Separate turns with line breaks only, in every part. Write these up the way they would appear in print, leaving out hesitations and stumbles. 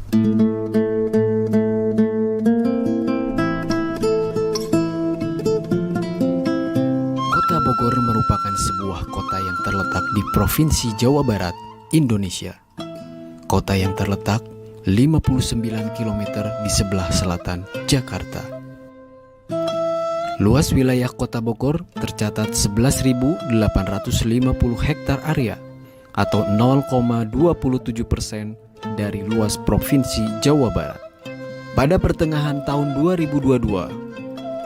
Kota Bogor merupakan sebuah kota yang terletak di Provinsi Jawa Barat, Indonesia. Kota yang terletak 59 km di sebelah selatan Jakarta. Luas wilayah Kota Bogor tercatat 11.850 hektar area atau 0,27% dari luas Provinsi Jawa Barat. Pada pertengahan tahun 2022,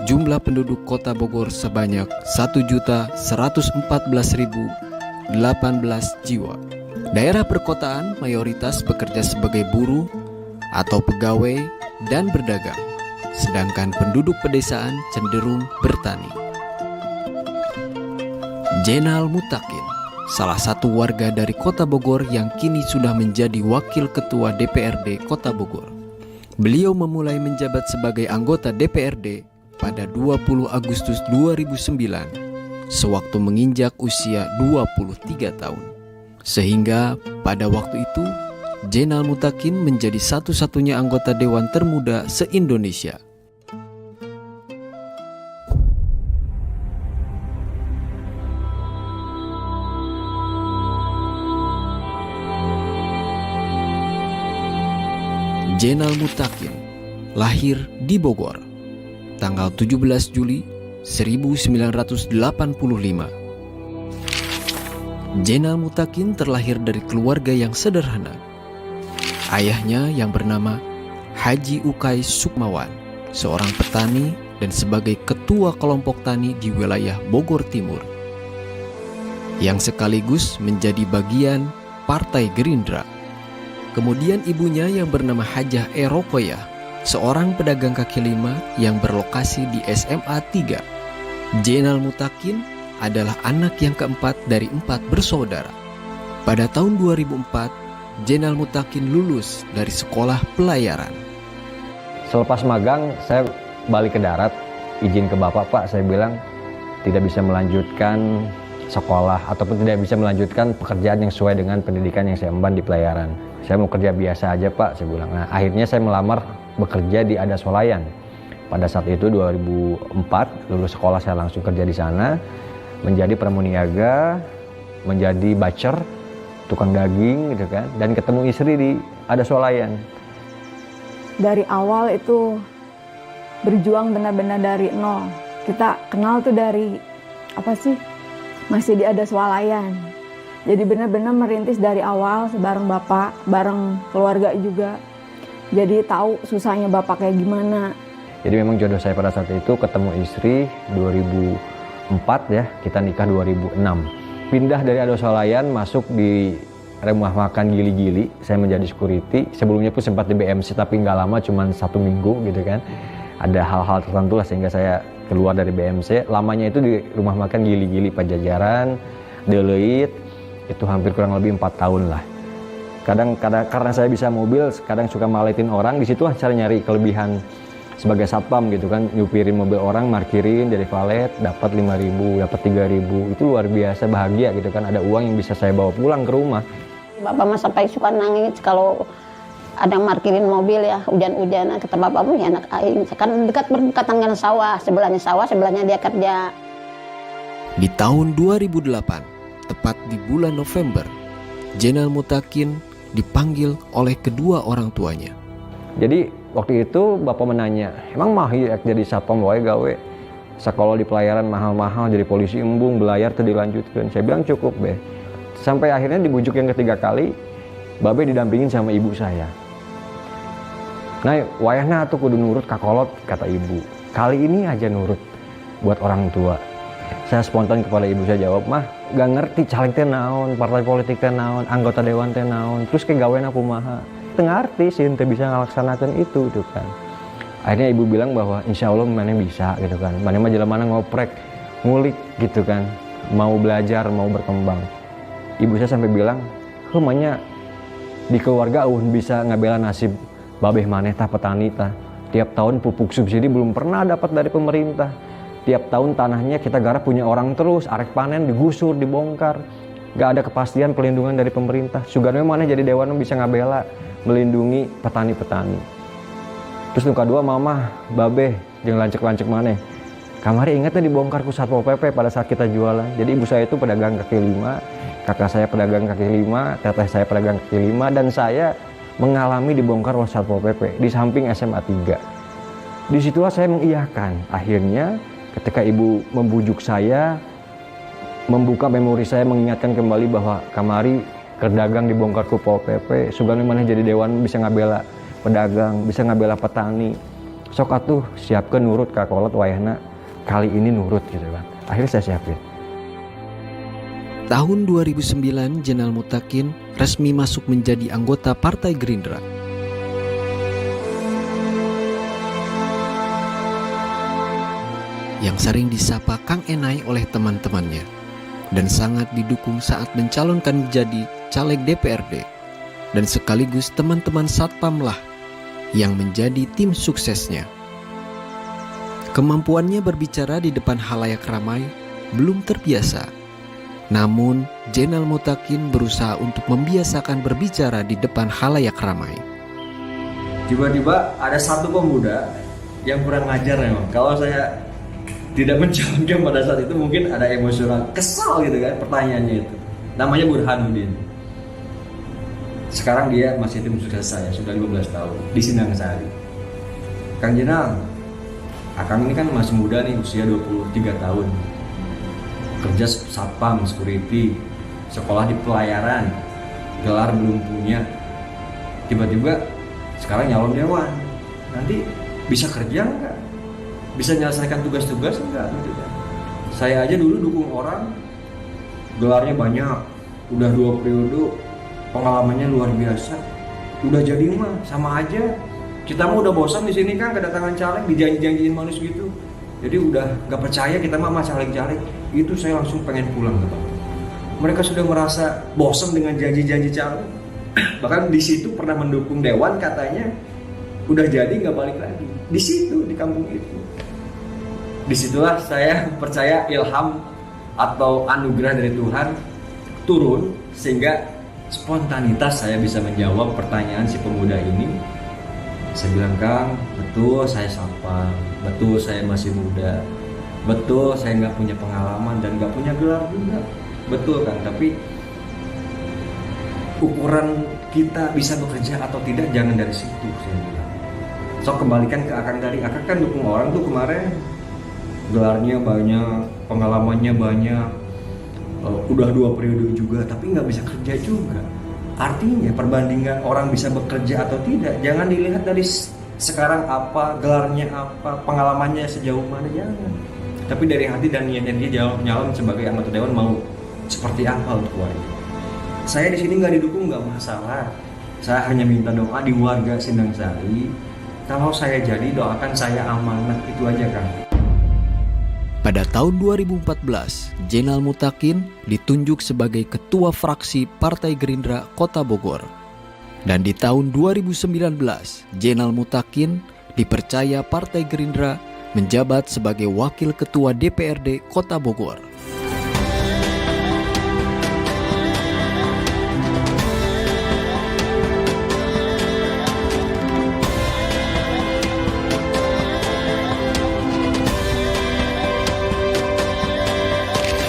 jumlah penduduk Kota Bogor sebanyak 1.114.018 jiwa. Daerah perkotaan mayoritas bekerja sebagai buruh atau pegawai dan berdagang, sedangkan penduduk pedesaan cenderung bertani. Jenal Mutakin, salah satu warga dari Kota Bogor yang kini sudah menjadi Wakil Ketua DPRD Kota Bogor. Beliau memulai menjabat sebagai anggota DPRD pada 20 Agustus 2009, sewaktu menginjak usia 23 tahun. Sehingga pada waktu itu, Jenal Mutakin menjadi satu-satunya anggota Dewan termuda se-Indonesia. Jenal Mutakin lahir di Bogor, tanggal 17 Juli 1985. Jenal Mutakin terlahir dari keluarga yang sederhana. Ayahnya yang bernama Haji Ukay Sukmawan, seorang petani dan sebagai ketua kelompok tani di wilayah Bogor Timur, yang sekaligus menjadi bagian Partai Gerindra. Kemudian ibunya yang bernama Hajah Erokoyah, seorang pedagang kaki lima yang berlokasi di SMA 3. Jenal Mutakin adalah anak yang keempat dari 4 bersaudara. Pada tahun 2004, Jenal Mutakin lulus dari sekolah pelayaran.
Selepas magang, saya balik ke darat, izin ke bapak, Pak, saya bilang tidak bisa melanjutkan sekolah ataupun tidak bisa melanjutkan pekerjaan yang sesuai dengan pendidikan yang saya emban di pelayaran. Saya mau kerja biasa aja, Pak, saya bilang. Nah, akhirnya saya melamar bekerja di Ada Swalayan. Pada saat itu 2004, lulus sekolah saya langsung kerja di sana, menjadi pramuniaga, menjadi bacer, tukang daging gitu kan, dan ketemu istri di Ada Swalayan.
Dari awal itu berjuang benar-benar dari nol. Kita kenal tuh dari masih di Ada Swalayan. Jadi benar-benar merintis dari awal bareng bapak, bareng keluarga juga. Jadi tahu susahnya bapak kayak gimana.
Jadi memang jodoh saya pada saat itu ketemu istri 2004 ya, kita nikah 2006. Pindah dari Ada Swalayan masuk di rumah makan Gili-Gili, saya menjadi security. Sebelumnya pun sempat di BMC tapi nggak lama, cuma 1 minggu gitu kan. Ada hal-hal tertentu lah sehingga saya keluar dari BMC. Lamanya itu di rumah makan Gili-Gili Pajajaran, Deleit, itu hampir kurang lebih 4 tahun lah. Kadang karena saya bisa mobil, kadang suka maletin orang, di situ cara nyari kelebihan sebagai satpam gitu kan, nyupirin mobil orang, markirin dari valet, dapat 5.000, dapat 3.000, itu luar biasa bahagia gitu kan, ada uang yang bisa saya bawa pulang ke rumah.
Bapak mah sampai suka nangis kalau ada markirin mobil ya, hujan-hujanan, kata bapak ya anak aing, kan dekat berdekatan dengan sawah, sebelahnya dia kerja.
Di tahun 2008, tepat di bulan November, Jenal Mutakin dipanggil oleh kedua orang tuanya.
Jadi waktu itu bapak menanya, emang mah ya jadi satpam wae gawe, sekolah di pelayaran mahal-mahal, jadi polisi embung, belayar tuh dilanjutkan. Saya bilang cukup be. Sampai akhirnya dibujuk yang ketiga kali, babe didampingin sama ibu saya. Nah, wayahna tuh kudu nurut kakolot, kata ibu. Kali ini aja nurut buat orang tua. Saya spontan kepada ibu saya jawab, mah gak ngerti caleg teh naon, partai politik teh naon, anggota dewan teh naon, terus ke gawean aku maha. Tengah arti sih ente bisa ngelaksanakan itu gitu kan. Akhirnya ibu bilang bahwa insya Allah mana bisa gitu kan. Mana mah jalan ngoprek, ngulik gitu kan, mau belajar, mau berkembang. Ibu saya sampai bilang, "Hemanya di keluarga uhun bisa ngabela nasib babeh maneh tah petani tah. Tiap tahun pupuk subsidi belum pernah dapat dari pemerintah. Tiap tahun tanahnya kita garap punya orang terus, arek panen digusur, dibongkar. Gak ada kepastian pelindungan dari pemerintah. Sugarnya mana jadi dewan bisa ngabela melindungi petani-petani. Terus nu kedua mama, babe, jeung lancek-lancek maneh. Kamari ingatnya dibongkar ku Satpol PP pada saat kita jualan. Jadi ibu saya itu pedagang kaki lima, kakak saya pedagang kaki lima, teteh saya pedagang kaki lima, dan saya mengalami dibongkar oleh Satpol PP di samping SMA 3. Disitulah saya mengiyakan. Akhirnya ketika ibu membujuk saya, membuka memori saya, mengingatkan kembali bahwa kamari kerdagang dibongkar ku Pol PP, sugan mana jadi dewan bisa ngabela pedagang, bisa ngabela petani. Sok atuh siapkan nurut ka kolot wayahna, kali ini nurut gitu kan. Akhirnya saya siapin.
Tahun 2009, Jenal Mutakin resmi masuk menjadi anggota Partai Gerindra. Yang sering disapa Kang Enai oleh teman-temannya dan sangat didukung saat mencalonkan menjadi caleg DPRD, dan sekaligus teman-teman Satpamlah yang menjadi tim suksesnya. Kemampuannya berbicara di depan halayak ramai belum terbiasa. Namun, Jenal Mutakin berusaha untuk membiasakan berbicara di depan halayak ramai.
Tiba-tiba ada satu pemuda yang kurang ngajar memang. Kalau saya tidak mencalonkan pada saat itu mungkin ada emosional, kesal gitu kan pertanyaannya itu. Namanya Burhanuddin. Sekarang dia masih tim sukses saya, sudah 15 tahun di Sindang Sari. Kang Jenal, Akang ini kan masih muda nih, usia 23 tahun. Kerja satpam, security, sekolah di pelayaran, gelar belum punya. Tiba-tiba sekarang nyalon dewan. Nanti bisa kerja nggak? Bisa menyelesaikan tugas-tugas enggak gitu kan. Saya aja dulu dukung orang, gelarnya banyak, udah 2 periode, pengalamannya luar biasa. Udah jadi mah sama aja. Kita mah udah bosan di sini kan kedatangan caleg dijanji-janjiin manis gitu. Jadi udah nggak percaya kita mah caleg-caleg. Itu saya langsung pengen pulang ke tempat. Mereka sudah merasa bosan dengan janji-janji caleg. Bahkan di situ pernah mendukung dewan katanya, udah jadi nggak balik lagi. Di situ di kampung itu. Disitulah saya percaya ilham atau anugerah dari Tuhan turun sehingga spontanitas saya bisa menjawab pertanyaan si pemuda ini. Saya bilang, Kang, betul saya satpam, betul saya masih muda, betul saya nggak punya pengalaman dan nggak punya gelar juga, betul Kang, tapi ukuran kita bisa bekerja atau tidak jangan dari situ, saya bilang. So kembalikan ke Akang tadi, Akang kan dukung orang tuh kemarin, gelarnya banyak, pengalamannya banyak, udah 2 periode juga, tapi nggak bisa kerja juga. Artinya perbandingan orang bisa bekerja atau tidak, jangan dilihat dari sekarang apa, gelarnya apa, pengalamannya sejauh mana, jangan. Tapi dari hati dan niatnya dia nyalon sebagai anggota dewan mau seperti apa untuk warga. Saya di sini nggak didukung nggak masalah. Saya hanya minta doa di warga Sindang Sari. Kalau saya jadi doakan saya amanah, itu aja Kang.
Pada tahun 2014, Jenal Mutakin ditunjuk sebagai Ketua Fraksi Partai Gerindra Kota Bogor. Dan di tahun 2019, Jenal Mutakin dipercaya Partai Gerindra menjabat sebagai Wakil Ketua DPRD Kota Bogor.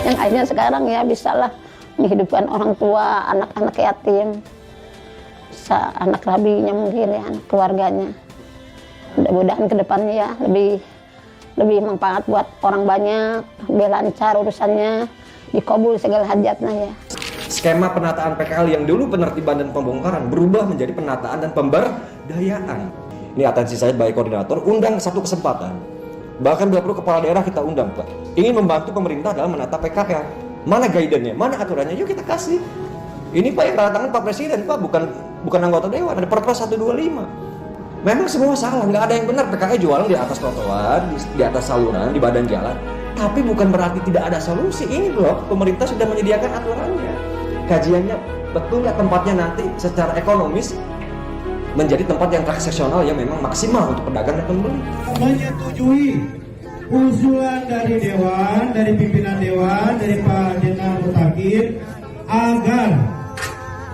Yang akhirnya sekarang ya bisalah menghidupkan orang tua, anak-anak yatim, anak rabinya mungkin ya, anak keluarganya. Mudah-mudahan ke depannya ya lebih manfaat buat orang banyak, lebih lancar urusannya, dikabul segala hajatnya ya.
Skema penataan PKL yang dulu penertiban dan pembongkaran berubah menjadi penataan dan pemberdayaan. Ini atensi saya sebagai koordinator, undang satu kesempatan. Bahkan 20 kepala daerah kita undang, Pak. Ingin membantu pemerintah dalam menata PKL. Mana guidance-nya, mana aturannya, yuk kita kasih. Ini Pak yang tanda tangan Pak Presiden, Pak, bukan anggota dewan, ada Perpres 125. Memang semua salah, nggak ada yang benar. PKL jualan di atas trotoar, di atas saluran, di badan jalan. Tapi bukan berarti tidak ada solusi. Ini loh, pemerintah sudah menyediakan aturannya. Kajiannya betul ya tempatnya nanti secara ekonomis menjadi tempat yang transaksional yang memang maksimal untuk pedagang dan pembeli.
Menyetujui usulan dari dewan, dari pimpinan dewan, dari Pak Jenal Mutakin agar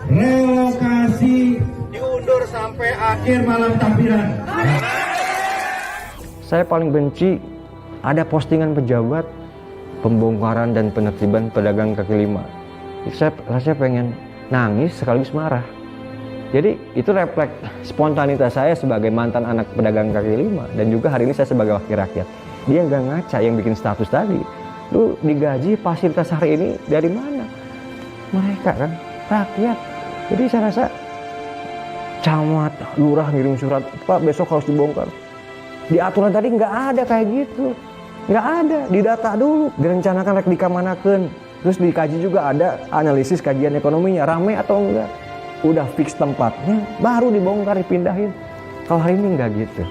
relokasi diundur sampai akhir malam takbiran.
Saya paling benci ada postingan pejabat pembongkaran dan penertiban pedagang kaki lima. Saya pengen nangis sekaligus marah. Jadi itu refleks spontanitas saya sebagai mantan anak pedagang kaki lima dan juga hari ini saya sebagai wakil rakyat. Dia nggak ngaca yang bikin status tadi. Lu digaji fasilitas hari ini dari mana? Mereka kan rakyat. Jadi saya rasa camat, lurah ngirim surat, Pak besok harus dibongkar. Di aturan tadi nggak ada kayak gitu, nggak ada. Didata dulu, direncanakan rek dikamanakeun, terus dikaji juga ada analisis kajian ekonominya, rame atau enggak. Udah fix tempatnya, baru dibongkar dipindahin. Kalau hari ini nggak gitu.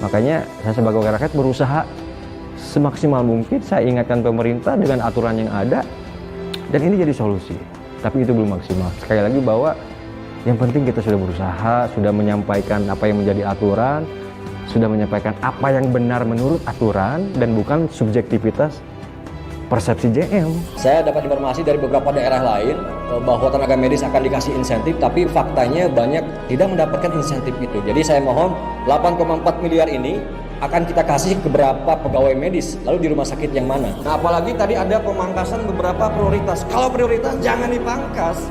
Makanya saya sebagai wakil rakyat berusaha semaksimal mungkin saya ingatkan pemerintah dengan aturan yang ada, dan ini jadi solusi. Tapi itu belum maksimal. Sekali lagi bahwa yang penting kita sudah berusaha, sudah menyampaikan apa yang menjadi aturan, sudah menyampaikan apa yang benar menurut aturan dan bukan subjektivitas persepsi JM.
Saya dapat informasi dari beberapa daerah lain bahwa tenaga medis akan dikasih insentif, tapi faktanya banyak tidak mendapatkan insentif itu. Jadi saya mohon 8,4 miliar ini akan kita kasih ke beberapa pegawai medis, lalu di rumah sakit yang mana. Nah, apalagi tadi ada pemangkasan beberapa prioritas. Kalau prioritas jangan dipangkas.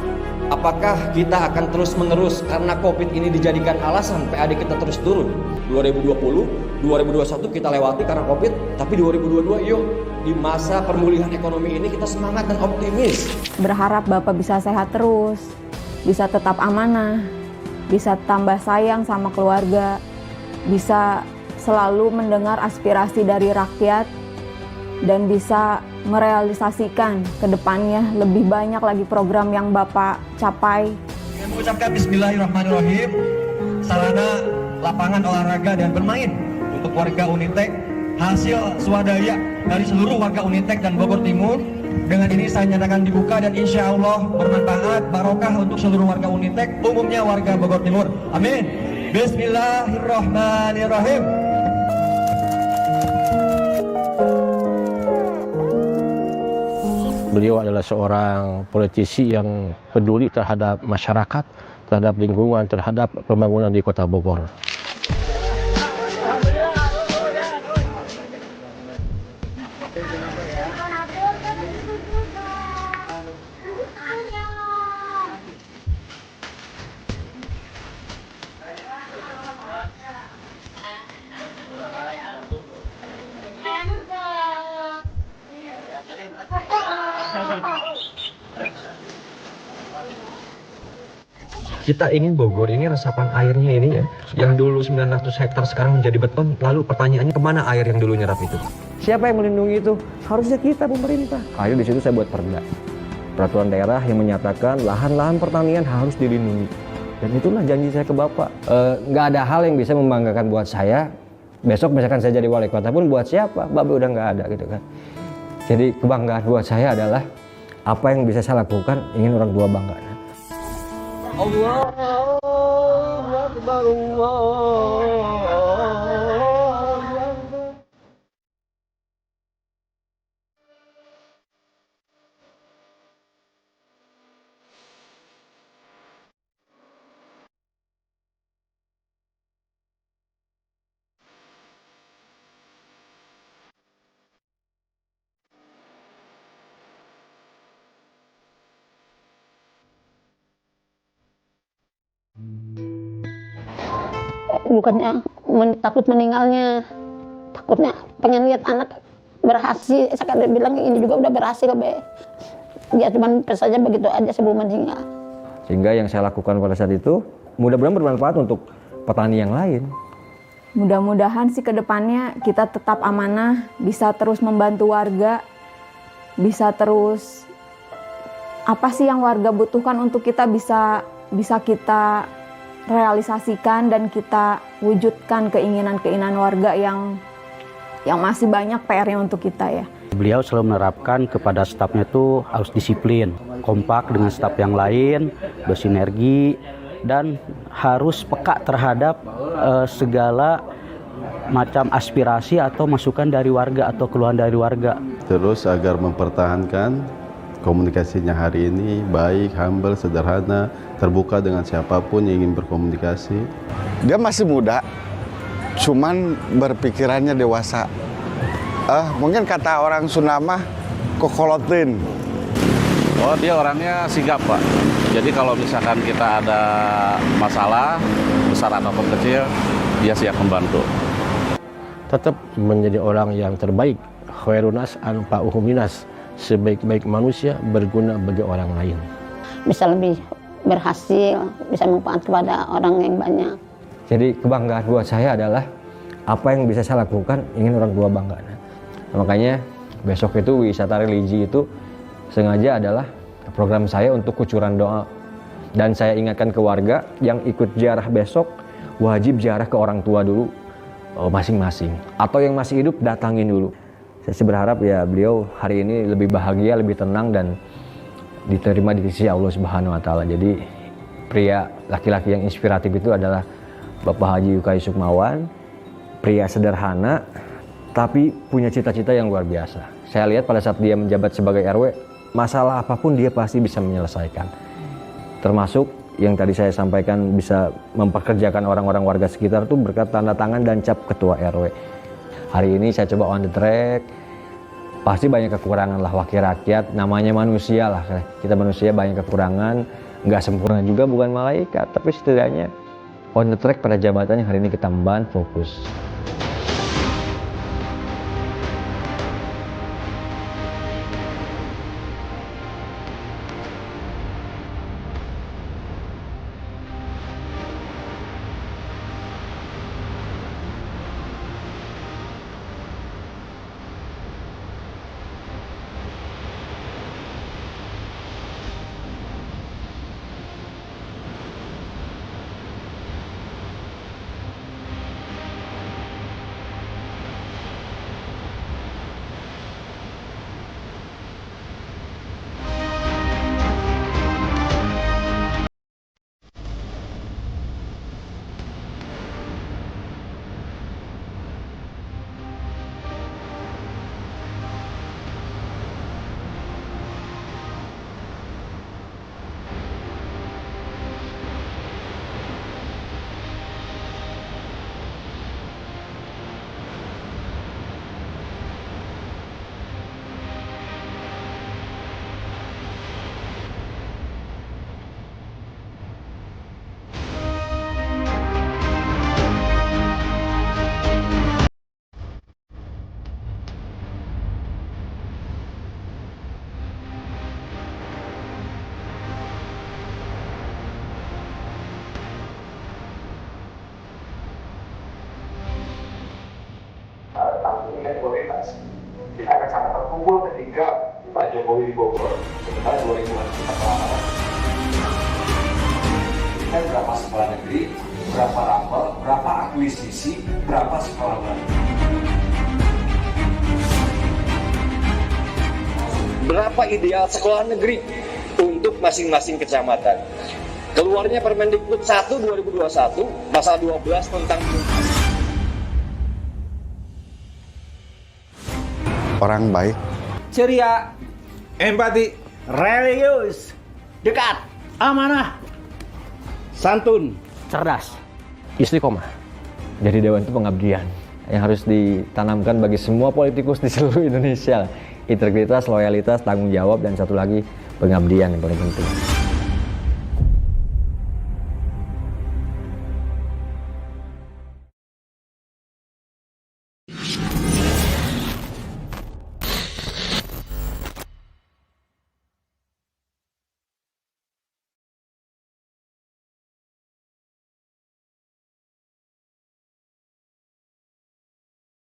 Apakah kita akan terus-menerus karena COVID ini dijadikan alasan PAD kita terus turun? 2020, 2021 kita lewati karena COVID, tapi 2022 yuk di masa pemulihan ekonomi ini kita semangat dan optimis.
Berharap Bapak bisa sehat terus, bisa tetap amanah, bisa tambah sayang sama keluarga, bisa selalu mendengar aspirasi dari rakyat, dan bisa merealisasikan ke depannya lebih banyak lagi program yang Bapak capai.
Dengan mengucapkan Bismillahirrahmanirrahim, sarana lapangan olahraga dan bermain untuk warga Unitek, hasil swadaya dari seluruh warga Unitek dan Bogor Timur. Dengan ini saya nyatakan dibuka dan insya Allah bermanfaat, barokah untuk seluruh warga Unitek, umumnya warga Bogor Timur. Amin. Bismillahirrahmanirrahim.
Beliau adalah seorang politisi yang peduli terhadap masyarakat, terhadap lingkungan, terhadap pembangunan di Kota Bogor.
Kita ingin Bogor ini resapan airnya ini ya, yang dulu 900 hektar sekarang menjadi beton. Lalu pertanyaannya kemana air yang dulu nyerap itu? Siapa yang melindungi itu? Harusnya kita, pemerintah. Akhirnya di situ saya buat perda, peraturan daerah yang menyatakan lahan-lahan pertanian harus dilindungi. Dan itulah janji saya ke Bapak. Nggak ada hal yang bisa membanggakan buat saya. Besok misalkan saya jadi wali kota pun buat siapa? Bapak udah nggak ada gitu kan. Jadi kebanggaan buat saya adalah apa yang bisa saya lakukan, ingin orang tua bangga. Allahu Akbar, Allahu Akbar.
Bukannya takut meninggalnya, takutnya pengen lihat anak berhasil. Saya bilang ini juga udah berhasil be. Dia cuma saja begitu aja sebelum meninggal.
Sehingga yang saya lakukan pada saat itu mudah-mudahan bermanfaat untuk petani yang lain.
Mudah-mudahan sih ke depannya kita tetap amanah, bisa terus membantu warga, bisa terus apa sih yang warga butuhkan untuk kita bisa kita realisasikan dan kita wujudkan keinginan-keinginan warga yang masih banyak PR-nya untuk kita ya.
Beliau selalu menerapkan kepada stafnya itu harus disiplin, kompak dengan staf yang lain, bersinergi, dan harus peka terhadap segala macam aspirasi atau masukan dari warga atau keluhan dari warga.
Terus agar mempertahankan Komunikasinya hari ini baik, humble, sederhana, terbuka dengan siapapun yang ingin berkomunikasi.
Dia masih muda, cuman berpikirannya dewasa. Mungkin kata orang Sunda mah kokolotin.
Oh, dia orangnya sigap, Pak. Jadi kalau misalkan kita ada masalah, besar ataupun kecil, dia siap membantu.
Tetap menjadi orang yang terbaik, khairunas anfa'uhuminas, sebaik-baik manusia berguna bagi orang lain.
Bisa lebih berhasil, bisa manfaat kepada orang yang banyak.
Jadi kebanggaan buat saya adalah apa yang bisa saya lakukan ingin orang tua bangga. Nah, makanya besok itu wisata religi itu sengaja adalah program saya untuk kucuran doa. Dan saya ingatkan ke warga yang ikut ziarah besok wajib ziarah ke orang tua dulu masing-masing. Atau yang masih hidup datangin dulu. Saya sih berharap ya beliau hari ini lebih bahagia, lebih tenang dan diterima di sisi Allah Subhanahu wa taala. Jadi pria laki-laki yang inspiratif itu adalah Bapak Haji Ukay Sukmawan, pria sederhana tapi punya cita-cita yang luar biasa. Saya lihat pada saat dia menjabat sebagai RW, masalah apapun dia pasti bisa menyelesaikan. Termasuk yang tadi saya sampaikan bisa mempekerjakan orang-orang warga sekitar itu berkat tanda tangan dan cap ketua RW. Hari ini saya coba on the track, pasti banyak kekurangan lah wakil rakyat, namanya manusia lah. Kita manusia banyak kekurangan, nggak sempurna juga bukan malaikat, tapi setidaknya on the track pada jabatan yang hari ini kita memban fokus.
Kita akan sangat terkumpul ketika Pak Jokowi di Bogor sementara 2000-an kita pelarangan. Kita berapa sekolah negeri, berapa rapel, berapa akuisisi, berapa sekolah baru.
Berapa ideal sekolah negeri untuk masing-masing kecamatan? Keluarnya Permendikbud 1 2021 pasal 12 tentang
Orang baik,
Ceria, empati,
Religius, dekat, amanah, santun, cerdas,
Istiqomah.
Jadi dewan itu pengabdian yang harus ditanamkan bagi semua politikus di seluruh Indonesia. Integritas, loyalitas, tanggung jawab, dan satu lagi pengabdian yang paling penting.